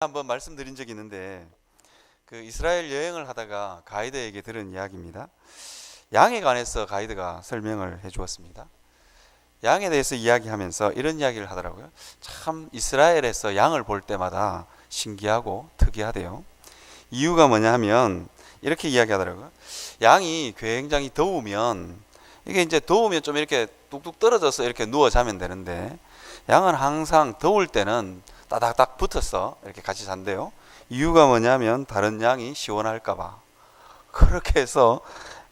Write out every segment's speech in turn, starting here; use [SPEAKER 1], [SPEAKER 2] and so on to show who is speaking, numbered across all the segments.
[SPEAKER 1] 한번 말씀드린 적이 있는데 그 이스라엘 여행을 하다가 가이드에게 들은 이야기입니다. 양에 관해서 가이드가 설명을 해 주었습니다. 양에 대해서 이야기하면서 이런 이야기를 하더라고요. 참 이스라엘에서 양을 볼 때마다 신기하고 특이하대요. 이유가 뭐냐 하면 이렇게 이야기하더라고요. 양이 굉장히 더우면 이게 이제 더우면 좀 이렇게 뚝뚝 떨어져서 이렇게 누워 자면 되는데 양은 항상 더울 때는 따닥딱 붙어서 이렇게 같이 잔대요. 이유가 뭐냐면 다른 양이 시원할까봐. 그렇게 해서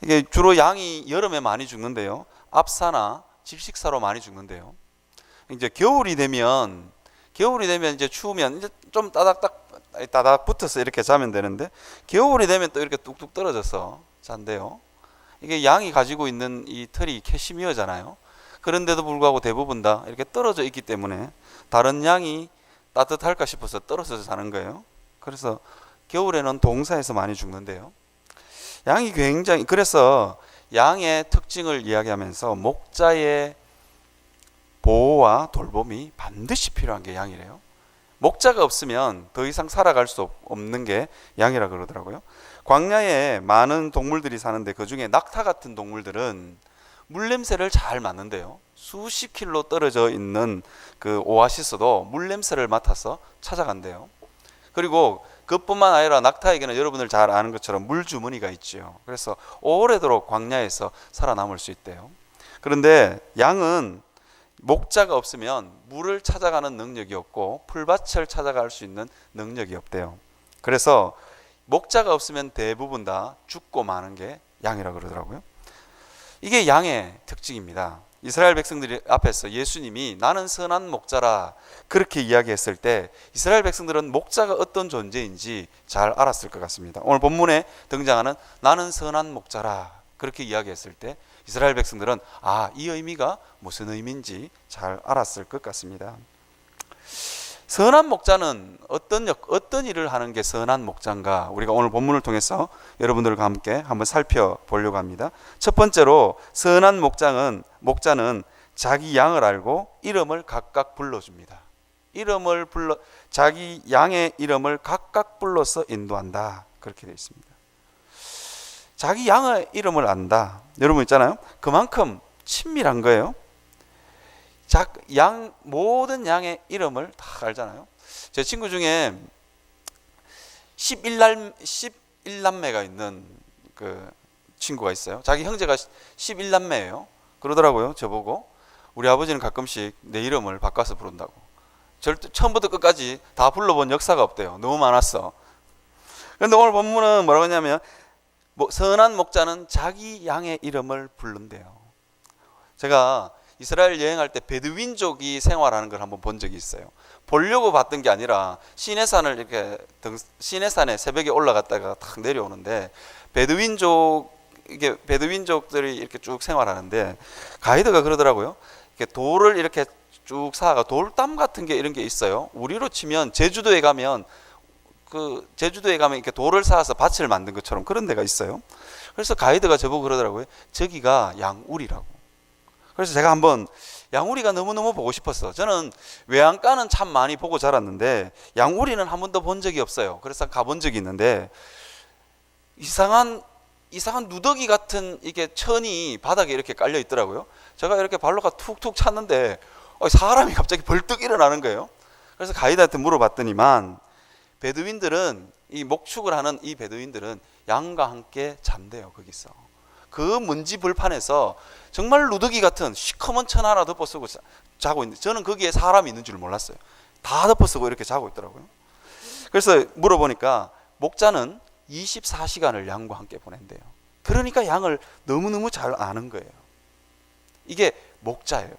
[SPEAKER 1] 이게 주로 양이 여름에 많이 죽는데요. 압사나 질식사로 많이 죽는데요. 이제 겨울이 되면 이제 추우면 이제 좀 따닥 붙어서 이렇게 자면 되는데 겨울이 되면 또 이렇게 뚝뚝 떨어져서 잔대요. 이게 양이 가지고 있는 이 털이 캐시미어잖아요. 그런데도 불구하고 대부분 다 이렇게 떨어져 있기 때문에 다른 양이 따뜻할까 싶어서 떨어져서 자는 거예요. 그래서 겨울에는 동사에서 많이 죽는데요. 양이 굉장히 그래서 양의 특징을 이야기하면서 목자의 보호와 돌봄이 반드시 필요한 게 양이래요. 목자가 없으면 더 이상 살아갈 수 없는 게 양이라 그러더라고요. 광야에 많은 동물들이 사는데 그중에 낙타 같은 동물들은 물 냄새를 잘 맡는데요. 수십 킬로 떨어져 있는 그 오아시스도 물 냄새를 맡아서 찾아간대요. 그리고 그뿐만 아니라 낙타에게는 여러분들 잘 아는 것처럼 물 주머니가 있죠. 그래서 오래도록 광야에서 살아남을 수 있대요. 그런데 양은 목자가 없으면 물을 찾아가는 능력이 없고 풀밭을 찾아갈 수 있는 능력이 없대요. 그래서 목자가 없으면 대부분 다 죽고 마는 게 양이라 그러더라고요. 이게 양의 특징입니다. 이스라엘 백성들 앞에서 예수님이 나는 선한 목자라 그렇게 이야기했을 때 이스라엘 백성들은 목자가 어떤 존재인지 잘 알았을 것 같습니다. 오늘 본문에 등장하는 나는 선한 목자라 그렇게 이야기했을 때 이스라엘 백성들은 이 의미가 무슨 의미인지 잘 알았을 것 같습니다. 선한 목자는 어떤 일을 하는 게 선한 목자인가 우리가 오늘 본문을 통해서 여러분들과 함께 한번 살펴보려고 합니다. 첫 번째로 선한 목자는 자기 양을 알고 이름을 각각 불러줍니다. 자기 양의 이름을 각각 불러서 인도한다 그렇게 되어 있습니다. 자기 양의 이름을 안다. 여러분 있잖아요. 그만큼 친밀한 거예요. 모든 양의 이름을 다 알잖아요. 제 친구 중에 11남매가 있는 그 친구가 있어요. 자기 형제가 11남매예요. 그러더라고요. 저보고 우리 아버지는 가끔씩 내 이름을 바꿔서 부른다고. 처음부터 끝까지 다 불러본 역사가 없대요. 너무 많았어. 그런데 오늘 본문은 뭐라고 하냐면 선한 목자는 자기 양의 이름을 부른대요. 제가 이스라엘 여행할 때 베두인족이 생활하는 걸 한번 본 적이 있어요. 보려고 봤던 게 아니라 시내산에 새벽에 올라갔다가 탁 내려오는데 베두인족들이 이렇게 쭉 생활하는데 가이드가 그러더라고요. 이렇게 돌을 이렇게 쭉 쌓아가 돌담 같은 게 이런 게 있어요. 우리로 치면 제주도에 가면 이렇게 돌을 쌓아서 밭을 만든 것처럼 그런 데가 있어요. 그래서 가이드가 저보고 그러더라고요. 저기가 양우리라고. 그래서 제가 한번 양우리가 너무너무 보고 싶었어. 저는 외양간은 참 많이 보고 자랐는데 양우리는 한 번도 본 적이 없어요. 그래서 가본 적이 있는데 이상한 누더기 같은 이게 천이 바닥에 이렇게 깔려 있더라고요. 제가 이렇게 발로가 툭툭 찼는데 사람이 갑자기 벌떡 일어나는 거예요. 그래서 가이드한테 물어봤더니만 이 목축을 하는 이 베두인들은 양과 함께 잔대요. 거기서 그 먼지 불판에서 정말 누더기 같은 시커먼 천 하나 덮어쓰고 자고 있는데 저는 거기에 사람이 있는 줄 몰랐어요. 다 덮어쓰고 이렇게 자고 있더라고요. 그래서 물어보니까 목자는 24시간을 양과 함께 보낸대요. 그러니까 양을 너무너무 잘 아는 거예요. 이게 목자예요.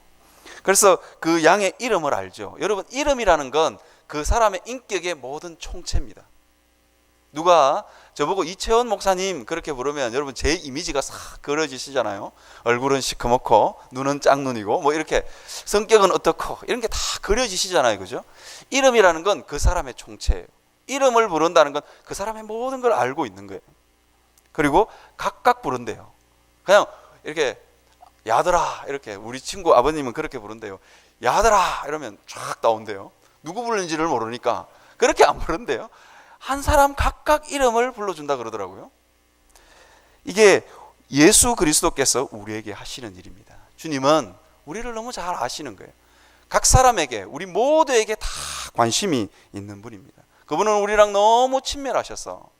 [SPEAKER 1] 그래서 그 양의 이름을 알죠. 여러분, 이름이라는 건 그 사람의 인격의 모든 총체입니다. 누가 저보고 이채원 목사님 그렇게 부르면 여러분 제 이미지가 싹 그려지시잖아요. 얼굴은 시커멓고 눈은 짝눈이고 뭐 이렇게 성격은 어떻고 이런 게 다 그려지시잖아요. 그죠? 이름이라는 건 그 사람의 총체예요. 이름을 부른다는 건 그 사람의 모든 걸 알고 있는 거예요. 그리고 각각 부른대요. 그냥 이렇게 야들아 이렇게 우리 친구 아버님은 그렇게 부른대요. 야들아 이러면 쫙 나온대요. 누구 부르는지를 모르니까 그렇게 안 부른대요. 한 사람 각각 이름을 불러준다 그러더라고요. 이게 예수 그리스도께서 우리에게 하시는 일입니다. 주님은 우리를 너무 잘 아시는 거예요. 각 사람에게, 우리 모두에게 다 관심이 있는 분입니다. 그분은 우리랑 너무 친밀하셔서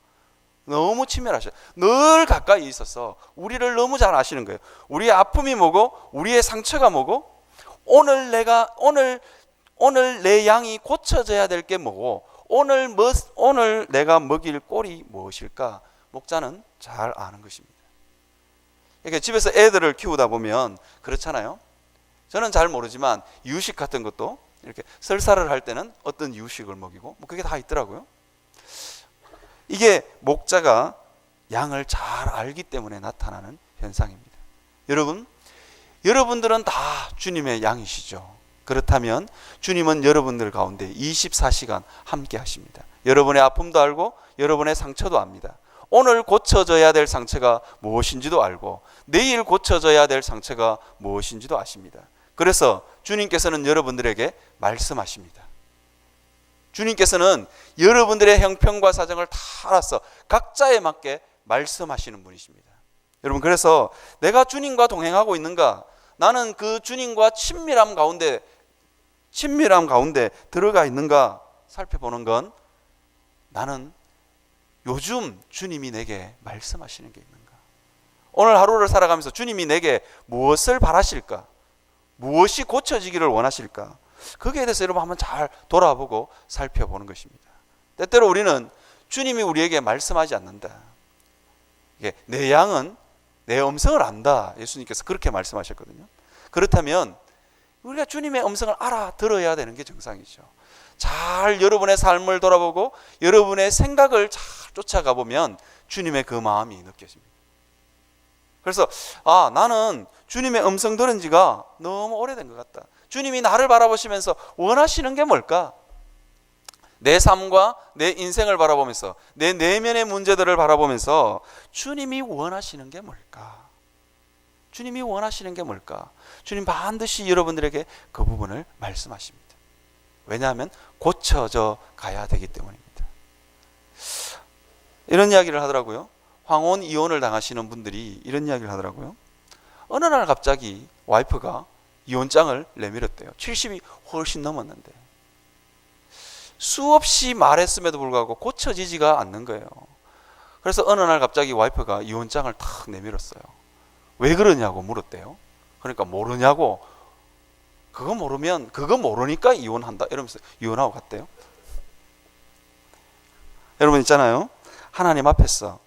[SPEAKER 1] 늘 가까이 있어서 우리를 너무 잘 아시는 거예요. 우리의 아픔이 뭐고, 우리의 상처가 뭐고, 오늘 내 양이 고쳐져야 될 게 뭐고, 오늘 내가 먹일 꼴이 무엇일까? 목자는 잘 아는 것입니다. 그러니까 집에서 애들을 키우다 보면 그렇잖아요. 저는 잘 모르지만 이유식 같은 것도 이렇게 설사를 할 때는 어떤 이유식을 먹이고 뭐 그게 다 있더라고요. 이게 목자가 양을 잘 알기 때문에 나타나는 현상입니다. 여러분들은 다 주님의 양이시죠. 그렇다면 주님은 여러분들 가운데 24시간 함께 하십니다. 여러분의 아픔도 알고 여러분의 상처도 압니다. 오늘 고쳐져야 될 상처가 무엇인지도 알고 내일 고쳐져야 될 상처가 무엇인지도 아십니다. 그래서 주님께서는 여러분들에게 말씀하십니다. 주님께서는 여러분들의 형편과 사정을 다 알아서 각자에 맞게 말씀하시는 분이십니다. 여러분, 그래서 내가 주님과 동행하고 있는가, 나는 그 주님과 친밀함 가운데 들어가 있는가 살펴보는 건, 나는 요즘 주님이 내게 말씀하시는 게 있는가, 오늘 하루를 살아가면서 주님이 내게 무엇을 바라실까, 무엇이 고쳐지기를 원하실까, 거기에 대해서 여러분 한번 잘 돌아보고 살펴보는 것입니다. 때때로 우리는 주님이 우리에게 말씀하지 않는다, 내 양은 내 음성을 안다, 예수님께서 그렇게 말씀하셨거든요. 그렇다면 우리가 주님의 음성을 알아들어야 되는 게 정상이죠. 잘 여러분의 삶을 돌아보고 여러분의 생각을 잘 쫓아가 보면 주님의 그 마음이 느껴집니다. 그래서 나는 주님의 음성 들은 지가 너무 오래된 것 같다. 주님이 나를 바라보시면서 원하시는 게 뭘까? 내 삶과 내 인생을 바라보면서 내 내면의 문제들을 바라보면서 주님이 원하시는 게 뭘까? 주님이 원하시는 게 뭘까? 주님 반드시 여러분들에게 그 부분을 말씀하십니다. 왜냐하면 고쳐져 가야 되기 때문입니다. 이런 이야기를 하더라고요. 황혼 이혼을 당하시는 분들이 이런 이야기를 하더라고요. 어느 날 갑자기 와이프가 이혼장을 내밀었대요. 70이 훨씬 넘었는데 수없이 말했음에도 불구하고 고쳐지지가 않는 거예요. 그래서 어느 날 갑자기 와이프가 이혼장을 탁 내밀었어요. 왜 그러냐고 물었대요. 그러니까 모르냐고, 그거 모르니까 이혼한다 이러면서 이혼하고 갔대요. 여러분 있잖아요, 하나님 앞에서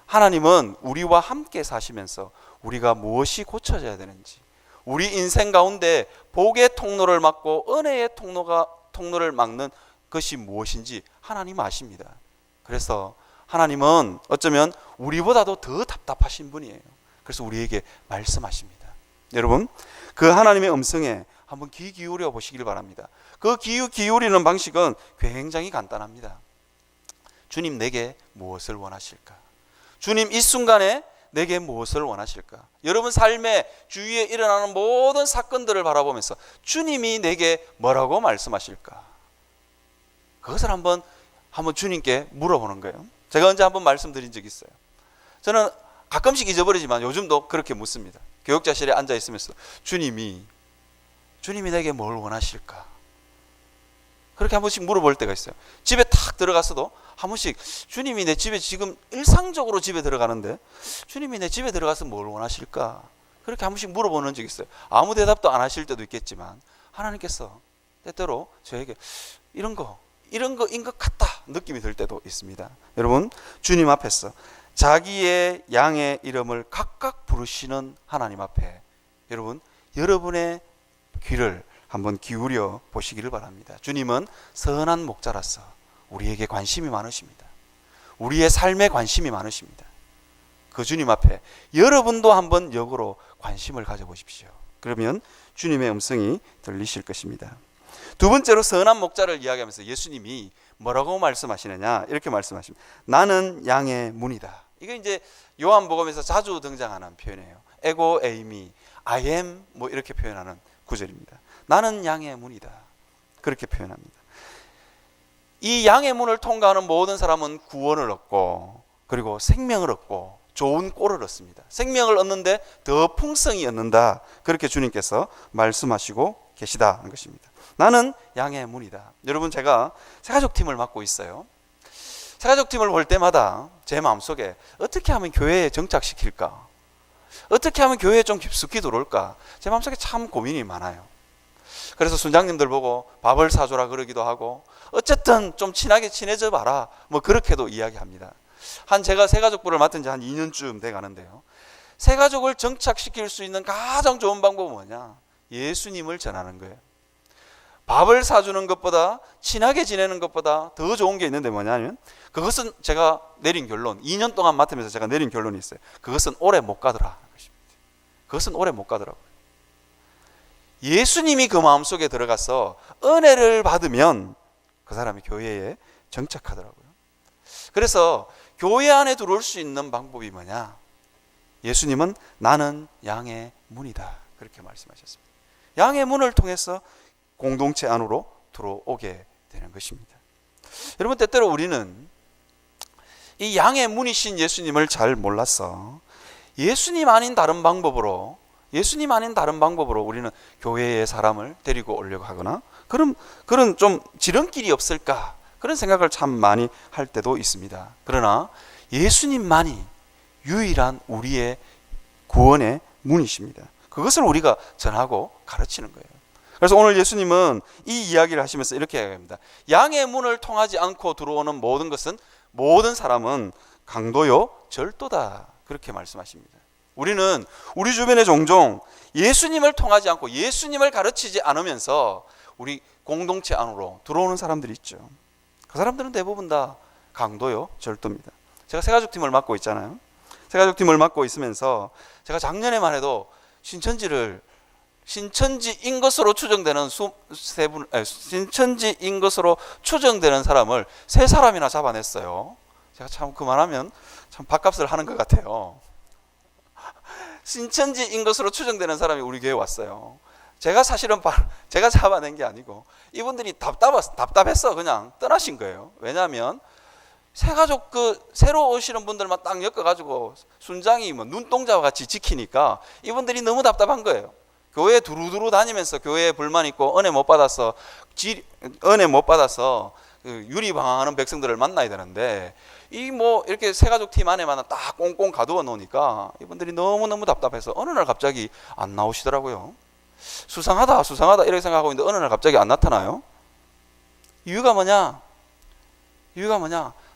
[SPEAKER 1] 하나님은 우리와 함께 사시면서 우리가 무엇이 고쳐져야 되는지, 우리 인생 가운데 복의 통로를 막고 은혜의 통로를 막는 것이 무엇인지 하나님 아십니다. 그래서 하나님은 어쩌면 우리보다도 더 답답하신 분이에요. 그래서 우리에게 말씀하십니다. 여러분, 그 하나님의 음성에 한번 귀 기울여 보시길 바랍니다. 그 귀 기울이는 방식은 굉장히 간단합니다. 주님 내게 무엇을 원하실까? 주님 이 순간에 내게 무엇을 원하실까? 여러분 삶의 주위에 일어나는 모든 사건들을 바라보면서 주님이 내게 뭐라고 말씀하실까? 그것을 한번 주님께 물어보는 거예요. 제가 언제 한번 말씀드린 적이 있어요. 저는 가끔씩 잊어버리지만 요즘도 그렇게 묻습니다. 교육자실에 앉아 있으면서 주님이 내게 뭘 원하실까? 그렇게 한 번씩 물어볼 때가 있어요. 집에 탁 들어갔어도 한 번씩 주님이 내 집에 지금 일상적으로 집에 들어가는데 주님이 내 집에 들어가서 뭘 원하실까? 그렇게 한 번씩 물어보는 적이 있어요. 아무 대답도 안 하실 때도 있겠지만 하나님께서 때때로 저에게 이런 거인 것 같다 느낌이 들 때도 있습니다. 여러분, 주님 앞에서 자기의 양의 이름을 각각 부르시는 하나님 앞에 여러분의 귀를 한번 기울여 보시기를 바랍니다. 주님은 선한 목자라서 우리에게 관심이 많으십니다. 우리의 삶에 관심이 많으십니다. 그 주님 앞에 여러분도 한번 역으로 관심을 가져보십시오. 그러면 주님의 음성이 들리실 것입니다. 두 번째로 선한 목자를 이야기하면서 예수님이 뭐라고 말씀하시느냐, 이렇게 말씀하십니다. 나는 양의 문이다. 이거 이제 요한복음에서 자주 등장하는 표현이에요. 에고 에이미, I am 뭐 이렇게 표현하는 구절입니다. 나는 양의 문이다. 그렇게 표현합니다. 이 양의 문을 통과하는 모든 사람은 구원을 얻고 그리고 생명을 얻고 좋은 꼴을 얻습니다. 생명을 얻는데 더 풍성히 얻는다. 그렇게 주님께서 말씀하시고 계시다는 것입니다. 나는 양의 문이다. 여러분, 제가 새가족팀을 맡고 있어요. 새가족팀을 볼 때마다 제 마음속에 어떻게 하면 교회에 정착시킬까? 어떻게 하면 교회에 좀 깊숙이 들어올까? 제 마음속에 참 고민이 많아요. 그래서 순장님들 보고 밥을 사주라 그러기도 하고, 어쨌든 좀 친하게 친해져 봐라, 뭐 그렇게도 이야기합니다. 제가 새가족부를 맡은 지 한 2년쯤 돼 가는데요, 새가족을 정착시킬 수 있는 가장 좋은 방법은 뭐냐? 예수님을 전하는 거예요. 밥을 사주는 것보다, 친하게 지내는 것보다 더 좋은 게 있는데 뭐냐면, 그것은 제가 내린 결론, 2년 동안 맡으면서 제가 내린 결론이 있어요. 그것은 오래 못 가더라. 그것은 오래 못 가더라고요. 예수님이 그 마음속에 들어가서 은혜를 받으면 그 사람이 교회에 정착하더라고요. 그래서 교회 안에 들어올 수 있는 방법이 뭐냐? 예수님은 나는 양의 문이다, 그렇게 말씀하셨습니다. 양의 문을 통해서 공동체 안으로 들어오게 되는 것입니다. 여러분, 때때로 우리는 이 양의 문이신 예수님을 잘 몰라서 예수님 아닌 다른 방법으로 우리는 교회에 사람을 데리고 오려고 하거나 그런 좀 지름길이 없을까, 그런 생각을 참 많이 할 때도 있습니다. 그러나 예수님만이 유일한 우리의 구원의 문이십니다. 그것을 우리가 전하고 가르치는 거예요. 그래서 오늘 예수님은 이 이야기를 하시면서 이렇게 이야기합니다. 양의 문을 통하지 않고 들어오는 모든 사람은 강도요 절도다, 그렇게 말씀하십니다. 우리는 우리 주변에 종종 예수님을 통하지 않고 예수님을 가르치지 않으면서 우리 공동체 안으로 들어오는 사람들이 있죠. 그 사람들은 대부분 다 강도요 절도입니다. 제가 새가족팀을 맡고 있잖아요. 새가족팀을 맡고 있으면서 제가 작년에만 해도 신천지인 것으로 추정되는 신천지인 것으로 추정되는 사람을 3사람이나 잡아냈어요. 제가 참 그만하면 참 밥값을 하는 것 같아요. 신천지인 것으로 추정되는 사람이 우리 교회에 왔어요. 제가 사실은 제가 잡아낸 게 아니고 이분들이 답답했어 그냥 떠나신 거예요. 왜냐하면 새가족 새로 오시는 분들만 딱 엮어가지고 순장이 뭐 눈동자와 같이 지키니까 이분들이 너무 답답한 거예요. 교회 두루두루 다니면서 교회에 불만 있고 은혜 못 받아서 유리방황하는 백성들을 만나야 되는데, 이렇게 새가족 팀 안에만 딱 꽁꽁 가두어 놓으니까 이분들이 너무너무 답답해서 어느 날 갑자기 안 나오시더라고요. 수상하다 이렇게 생각하고 있는데 어느 날 갑자기 안 나타나요. 이유가 뭐냐?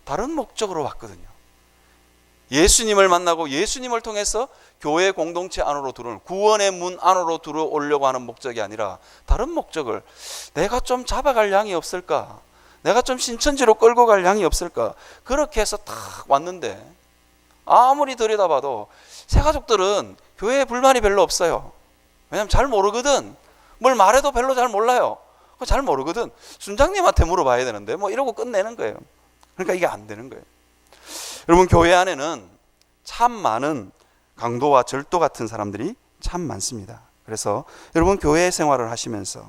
[SPEAKER 1] 다른 목적으로 왔거든요. 예수님을 만나고 예수님을 통해서 교회 공동체 안으로 들어오는, 구원의 문 안으로 들어오려고 하는 목적이 아니라 다른 목적을, 내가 좀 잡아갈 양이 없을까? 내가 좀 신천지로 끌고 갈 양이 없을까? 그렇게 해서 딱 왔는데, 아무리 들여다봐도 새가족들은 교회에 불만이 별로 없어요. 왜냐하면 잘 모르거든. 뭘 말해도 별로 잘 몰라요. 잘 모르거든. 순장님한테 물어봐야 되는데 이러고 끝내는 거예요. 그러니까 이게 안 되는 거예요. 여러분, 교회 안에는 참 많은 강도와 절도 같은 사람들이 참 많습니다. 그래서 여러분, 교회 생활을 하시면서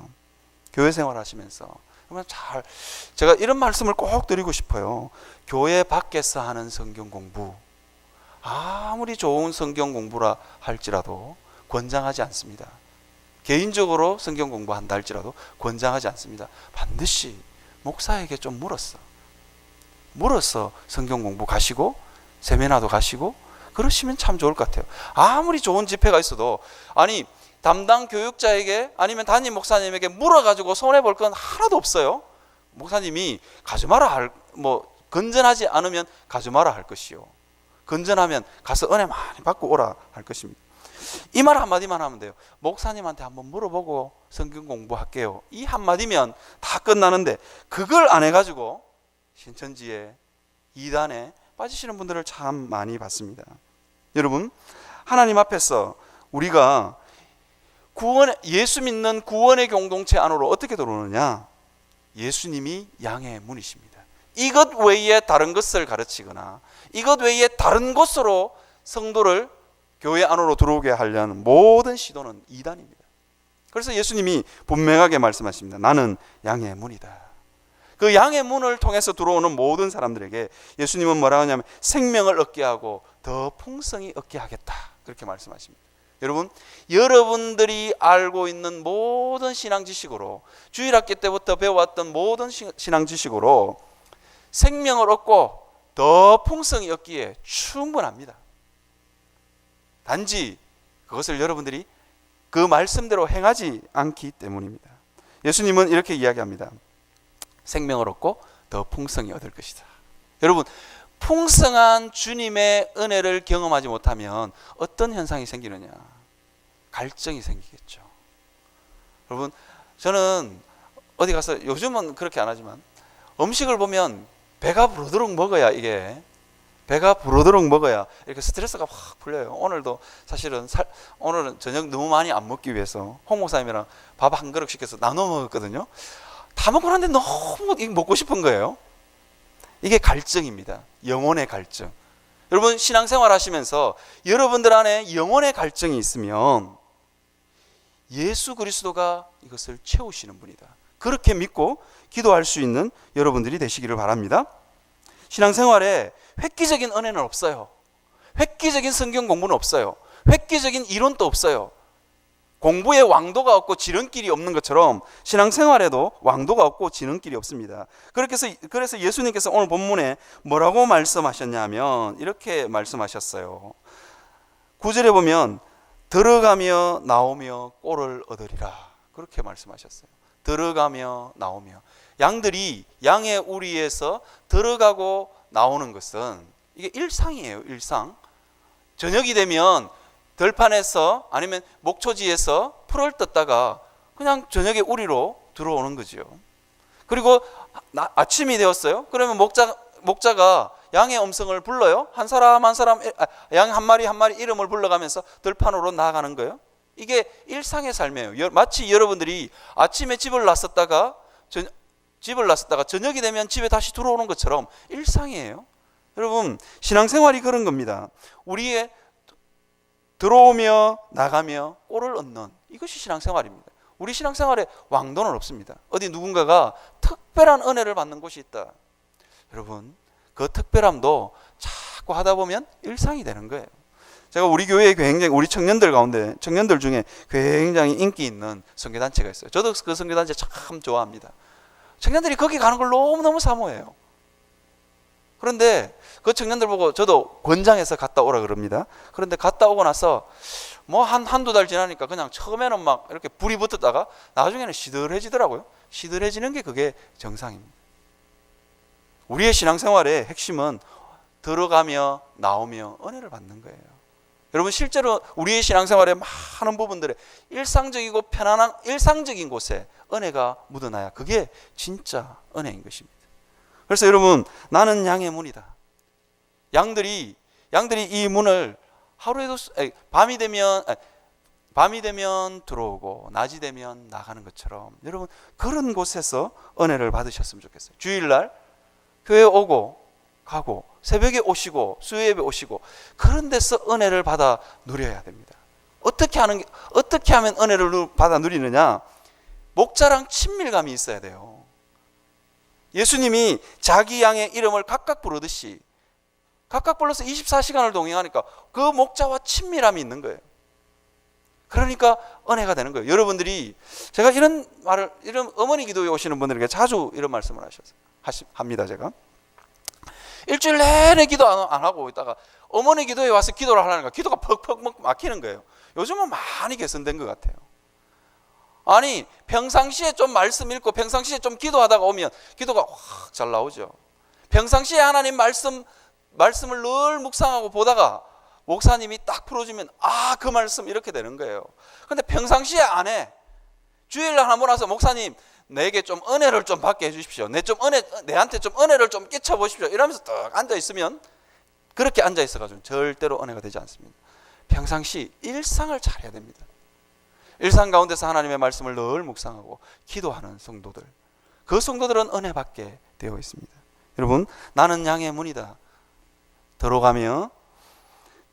[SPEAKER 1] 제가 이런 말씀을 꼭 드리고 싶어요. 교회 밖에서 하는 성경 공부, 아무리 좋은 성경 공부라 할지라도 권장하지 않습니다. 개인적으로 성경 공부한다 할지라도 권장하지 않습니다. 반드시 목사에게 좀 물어서 성경 공부 가시고 세미나도 가시고 그러시면 참 좋을 것 같아요. 아무리 좋은 집회가 있어도 담당 교육자에게 아니면 담임 목사님에게 물어가지고 손해볼 건 하나도 없어요. 목사님이 가지 마라 건전하지 않으면 가지 마라 할 것이요, 건전하면 가서 은혜 많이 받고 오라 할 것입니다. 이 말 한마디만 하면 돼요. 목사님한테 한번 물어보고 성경 공부할게요, 이 한마디면 다 끝나는데, 그걸 안 해가지고 신천지에 이단에 빠지시는 분들을 참 많이 봤습니다. 여러분, 하나님 앞에서 우리가 예수 믿는 구원의 공동체 안으로 어떻게 들어오느냐? 예수님이 양의 문이십니다. 이것 외에 다른 것을 가르치거나 이것 외에 다른 곳으로 성도를 교회 안으로 들어오게 하려는 모든 시도는 이단입니다. 그래서 예수님이 분명하게 말씀하십니다. 나는 양의 문이다. 그 양의 문을 통해서 들어오는 모든 사람들에게 예수님은 뭐라고 하냐면 생명을 얻게 하고 더 풍성히 얻게 하겠다, 그렇게 말씀하십니다. 여러분, 여러분들이 알고 있는 모든 신앙 지식으로, 주일학교 때부터 배워왔던 모든 신앙 지식으로 생명을 얻고 더 풍성히 얻기에 충분합니다. 단지 그것을 여러분들이 그 말씀대로 행하지 않기 때문입니다. 예수님은 이렇게 이야기합니다. 생명을 얻고 더 풍성히 얻을 것이다. 여러분, 풍성한 주님의 은혜를 경험하지 못하면 어떤 현상이 생기느냐? 갈증이 생기겠죠. 여러분, 저는 어디 가서, 요즘은 그렇게 안 하지만 음식을 보면 배가 부르도록 먹어야, 이게 배가 부르도록 먹어야 이렇게 스트레스가 확 풀려요. 오늘도 사실은 오늘은 저녁 너무 많이 안 먹기 위해서 홍 목사님이랑 밥 한 그릇 시켜서 나눠 먹었거든요. 다 먹고 났는데 너무 먹고 싶은 거예요. 이게 갈증입니다. 영혼의 갈증. 여러분, 신앙생활 하시면서 여러분들 안에 영혼의 갈증이 있으면 예수 그리스도가 이것을 채우시는 분이다, 그렇게 믿고 기도할 수 있는 여러분들이 되시기를 바랍니다. 신앙생활에 획기적인 은혜는 없어요. 획기적인 성경 공부는 없어요. 획기적인 이론도 없어요. 공부에 왕도가 없고 지름길이 없는 것처럼 신앙생활에도 왕도가 없고 지름길이 없습니다. 그래서 예수님께서 오늘 본문에 뭐라고 말씀하셨냐면 이렇게 말씀하셨어요. 9절에 보면 들어가며 나오며 꼴을 얻으리라, 그렇게 말씀하셨어요. 들어가며 나오며, 양들이 양의 우리에서 들어가고 나오는 것은 이게 일상이에요. 일상. 저녁이 되면 들판에서 아니면 목초지에서 풀을 떴다가 그냥 저녁에 우리로 들어오는 거죠. 그리고 아침이 되었어요. 그러면 목자가 양의 음성을 불러요. 한 사람 한 사람, 양 한 마리 한 마리 이름을 불러가면서 들판으로 나아가는 거예요. 이게 일상의 삶이에요. 마치 여러분들이 아침에 집을 나섰다가 저녁이 되면 집에 다시 들어오는 것처럼 일상이에요. 여러분, 신앙생활이 그런 겁니다. 우리의 들어오며 나가며 꼴을 얻는, 이것이 신앙생활입니다. 우리 신앙생활에 왕도는 없습니다. 어디 누군가가 특별한 은혜를 받는 곳이 있다. 여러분, 그 특별함도 자꾸 하다 보면 일상이 되는 거예요. 제가 우리 교회에 굉장히, 우리 청년들 가운데, 청년들 중에 굉장히 인기 있는 선교단체가 있어요. 저도 그 선교단체 참 좋아합니다. 청년들이 거기 가는 걸 너무너무 사모해요. 그런데 그 청년들 보고 저도 권장해서 갔다 오라 그럽니다. 그런데 갔다 오고 나서 뭐 한두 달 지나니까 그냥 처음에는 막 이렇게 불이 붙었다가 나중에는 시들해지더라고요. 시들해지는 게 그게 정상입니다. 우리의 신앙생활의 핵심은 들어가며 나오며 은혜를 받는 거예요. 여러분, 실제로 우리의 신앙생활의 많은 부분들에 일상적이고 편안한 일상적인 곳에 은혜가 묻어나야 그게 진짜 은혜인 것입니다. 그래서 여러분, 나는 양의 문이다. 양들이 이 문을 하루에도 밤이 되면 들어오고 낮이 되면 나가는 것처럼 여러분, 그런 곳에서 은혜를 받으셨으면 좋겠어요. 주일날 교회 오고 가고 새벽에 오시고 수요예배 오시고 그런 데서 은혜를 받아 누려야 됩니다. 어떻게 하면 은혜를 받아 누리느냐? 목자랑 친밀감이 있어야 돼요. 예수님이 자기 양의 이름을 각각 부르듯이 각각 불러서 24시간을 동행하니까 그 목자와 친밀함이 있는 거예요. 그러니까 은혜가 되는 거예요. 여러분들이, 제가 이런 어머니 기도에 오시는 분들에게 자주 이런 말씀을 합니다. 제가 일주일 내내 기도 안 하고 있다가 어머니 기도에 와서 기도를 하려니까 기도가 퍽퍽 막히는 거예요. 요즘은 많이 개선된 것 같아요. 아니, 평상시에 좀 말씀 읽고 평상시에 좀 기도하다가 오면 기도가 확 잘 나오죠. 평상시에 하나님 말씀을 늘 묵상하고 보다가 목사님이 딱 풀어주면 그 말씀 이렇게 되는 거예요. 근데 평상시에 안 해. 주일날 한번 와서 목사님 내게 좀 은혜를 좀 받게 해주십시오. 내한테 좀 은혜를 좀 끼쳐 보십시오. 이러면서 딱 앉아 있으면, 그렇게 앉아 있어가지고 절대로 은혜가 되지 않습니다. 평상시 일상을 잘해야 됩니다. 일상 가운데서 하나님의 말씀을 늘 묵상하고 기도하는 성도들, 그 성도들은 은혜 받게 되어 있습니다. 여러분, 나는 양의 문이다. 들어가며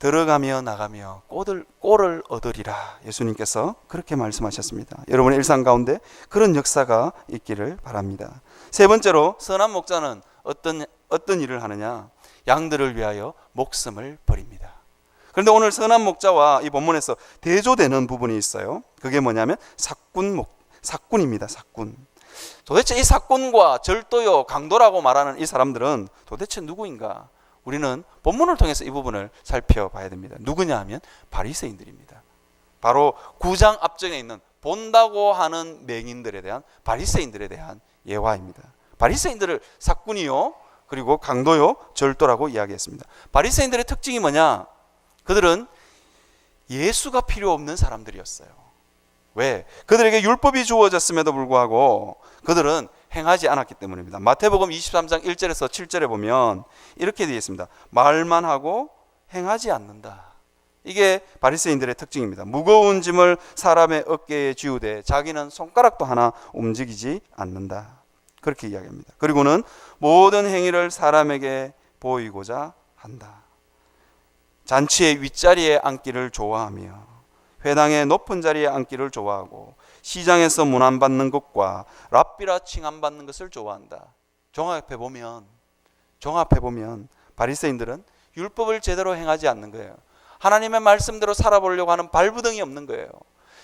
[SPEAKER 1] 들어가며 나가며 꼴을 얻으리라. 예수님께서 그렇게 말씀하셨습니다. 여러분의 일상 가운데 그런 역사가 있기를 바랍니다. 세 번째로 선한 목자는 어떤 일을 하느냐? 양들을 위하여 목숨을 버립니다. 그런데 오늘 선한 목자와 이 본문에서 대조되는 부분이 있어요. 그게 뭐냐면 사꾼입니다. 사꾼. 도대체 이 사꾼과 절도요, 강도라고 말하는 이 사람들은 도대체 누구인가? 우리는 본문을 통해서 이 부분을 살펴봐야 됩니다. 누구냐 하면 바리새인들입니다. 바로 9장 앞전에 있는 본다고 하는 맹인들에 대한 바리새인들에 대한 예화입니다. 바리새인들을 사꾼이요, 그리고 강도요, 절도라고 이야기했습니다. 바리새인들의 특징이 뭐냐? 그들은 예수가 필요 없는 사람들이었어요. 왜? 그들에게 율법이 주어졌음에도 불구하고 그들은 행하지 않았기 때문입니다. 마태복음 23장 1절에서 7절에 보면 이렇게 되어 있습니다. 말만 하고 행하지 않는다. 이게 바리새인들의 특징입니다. 무거운 짐을 사람의 어깨에 지우되 자기는 손가락도 하나 움직이지 않는다. 그렇게 이야기합니다. 그리고는 모든 행위를 사람에게 보이고자 한다. 잔치의 윗자리에 앉기를 좋아하며 회당의 높은 자리에 앉기를 좋아하고 시장에서 문안받는 것과 랍비라 칭함받는 것을 좋아한다. 종합해 보면 바리새인들은 율법을 제대로 행하지 않는 거예요. 하나님의 말씀대로 살아보려고 하는 발부등이 없는 거예요.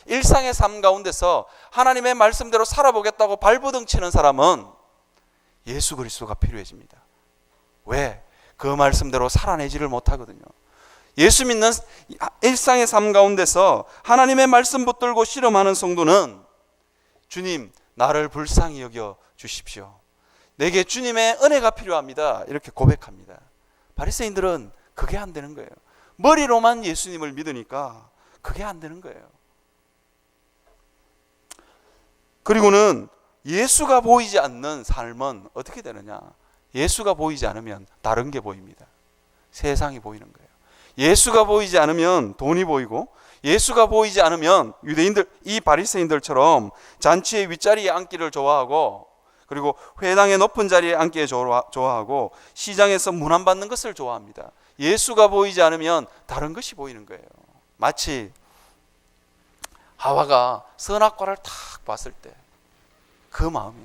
[SPEAKER 1] 일상의 삶 가운데서 하나님의 말씀대로 살아보겠다고 발부등 치는 사람은 예수 그리스도가 필요해집니다. 왜? 그 말씀대로 살아내지를 못하거든요. 예수 믿는 일상의 삶 가운데서 하나님의 말씀 붙들고 실험하는 성도는 주님, 나를 불쌍히 여겨 주십시오. 내게 주님의 은혜가 필요합니다. 이렇게 고백합니다. 바리새인들은 그게 안 되는 거예요. 머리로만 예수님을 믿으니까 그게 안 되는 거예요. 그리고는 예수가 보이지 않는 삶은 어떻게 되느냐? 예수가 보이지 않으면 다른 게 보입니다. 세상이 보이는 거예요. 예수가 보이지 않으면 돈이 보이고, 예수가 보이지 않으면 유대인들, 이 바리새인들처럼 잔치의 윗자리에 앉기를 좋아하고, 그리고 회당의 높은 자리에 앉기를 좋아하고, 시장에서 문안받는 것을 좋아합니다. 예수가 보이지 않으면 다른 것이 보이는 거예요. 마치 하와가 선악과를 탁 봤을 때 그 마음이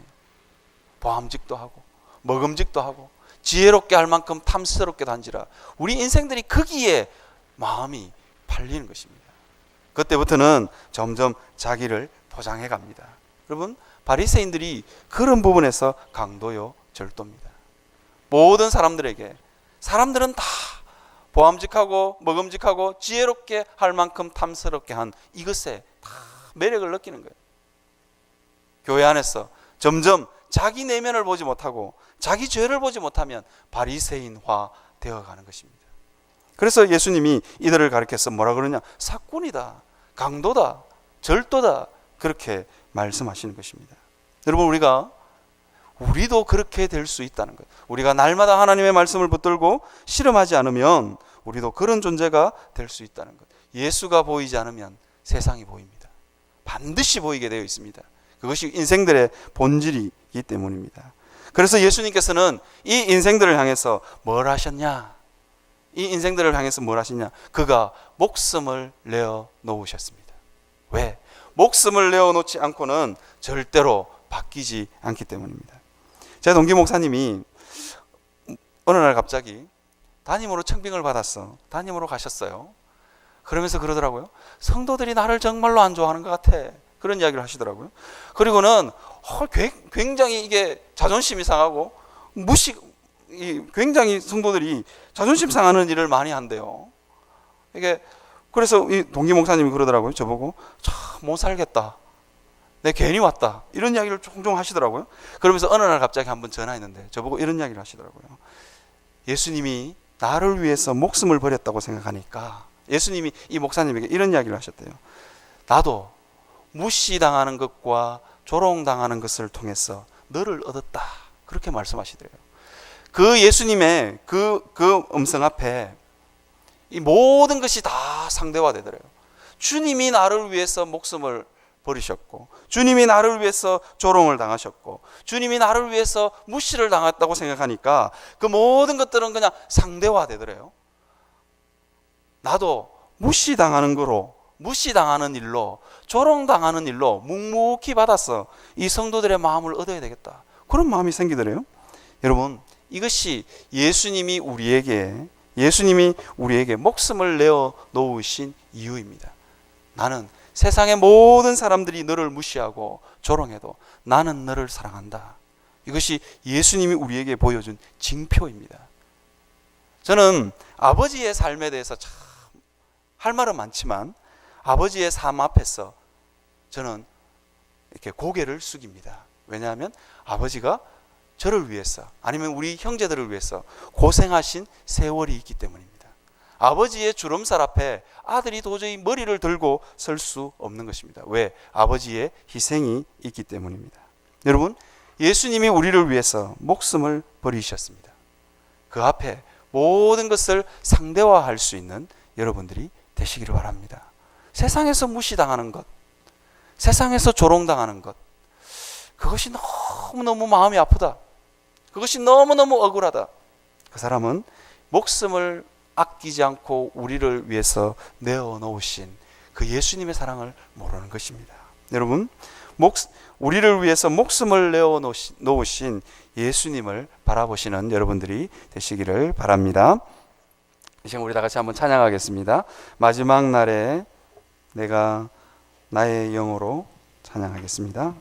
[SPEAKER 1] 보암직도 하고 먹음직도 하고 지혜롭게 할 만큼 탐스럽게 단지라. 우리 인생들이 거기에 마음이 팔리는 것입니다. 그때부터는 점점 자기를 포장해 갑니다. 여러분, 바리새인들이 그런 부분에서 강도요, 절도입니다. 모든 사람들에게, 사람들은 다 보암직하고 먹음직하고 지혜롭게 할 만큼 탐스럽게 한 이것에 다 매력을 느끼는 거예요. 교회 안에서 점점 자기 내면을 보지 못하고 자기 죄를 보지 못하면 바리새인화 되어가는 것입니다. 그래서 예수님이 이들을 가리켜서 뭐라 그러냐? 사꾼이다, 강도다, 절도다, 그렇게 말씀하시는 것입니다. 여러분, 우리도 그렇게 될 수 있다는 거예요. 우리가 날마다 하나님의 말씀을 붙들고 실험하지 않으면 우리도 그런 존재가 될 수 있다는 것. 예수가 보이지 않으면 세상이 보입니다. 반드시 보이게 되어 있습니다. 그것이 인생들의 본질이기 때문입니다. 그래서 예수님께서는 이 인생들을 향해서 뭘 하셨냐? 이 인생들을 향해서 뭘 하시냐? 그가 목숨을 내어 놓으셨습니다. 왜? 목숨을 내어 놓지 않고는 절대로 바뀌지 않기 때문입니다. 제 동기 목사님이 어느 날 갑자기 담임으로 청빙을 받았어. 담임으로 가셨어요. 그러면서 그러더라고요. 성도들이 나를 정말로 안 좋아하는 것 같아. 그런 이야기를 하시더라고요. 그리고는 굉장히 이게 자존심이 상하고 굉장히 성도들이 자존심 상하는 일을 많이 한대요. 이게 그래서 이 동기 목사님이 그러더라고요. 저보고 참 못 살겠다. 내 괜히 왔다. 이런 이야기를 종종 하시더라고요. 그러면서 어느 날 갑자기 한번 전화했는데 저보고 이런 이야기를 하시더라고요. 예수님이 나를 위해서 목숨을 버렸다고 생각하니까 예수님이 이 목사님에게 이런 이야기를 하셨대요. 나도 무시당하는 것과 조롱당하는 것을 통해서 너를 얻었다. 그렇게 말씀하시더래요. 그 예수님의 그 음성 앞에 이 모든 것이 다 상대화되더래요. 주님이 나를 위해서 목숨을 버리셨고, 주님이 나를 위해서 조롱을 당하셨고, 주님이 나를 위해서 무시를 당했다고 생각하니까 그 모든 것들은 그냥 상대화되더래요. 나도 무시당하는 일로, 조롱당하는 일로 묵묵히 받아서 이 성도들의 마음을 얻어야 되겠다. 그런 마음이 생기더래요. 여러분, 이것이 예수님이 우리에게 목숨을 내어 놓으신 이유입니다. 나는 세상의 모든 사람들이 너를 무시하고 조롱해도 나는 너를 사랑한다. 이것이 예수님이 우리에게 보여준 징표입니다. 저는 아버지의 삶에 대해서 참 할 말은 많지만 아버지의 삶 앞에서 저는 이렇게 고개를 숙입니다. 왜냐하면 아버지가 저를 위해서, 아니면 우리 형제들을 위해서 고생하신 세월이 있기 때문입니다. 아버지의 주름살 앞에 아들이 도저히 머리를 들고 설 수 없는 것입니다. 왜? 아버지의 희생이 있기 때문입니다. 여러분, 예수님이 우리를 위해서 목숨을 버리셨습니다. 그 앞에 모든 것을 상대화할 수 있는 여러분들이 되시기를 바랍니다. 세상에서 무시당하는 것, 세상에서 조롱당하는 것, 그것이 너무너무 마음이 아프다. 그것이 너무너무 억울하다. 그 사람은 목숨을 아끼지 않고 우리를 위해서 내어놓으신 그 예수님의 사랑을 모르는 것입니다. 여러분, 우리를 위해서 목숨을 내어놓으신 예수님을 바라보시는 여러분들이 되시기를 바랍니다. 이 시간 우리 다 같이 한번 찬양하겠습니다. 마지막 날에 내가 나의 영으로 찬양하겠습니다.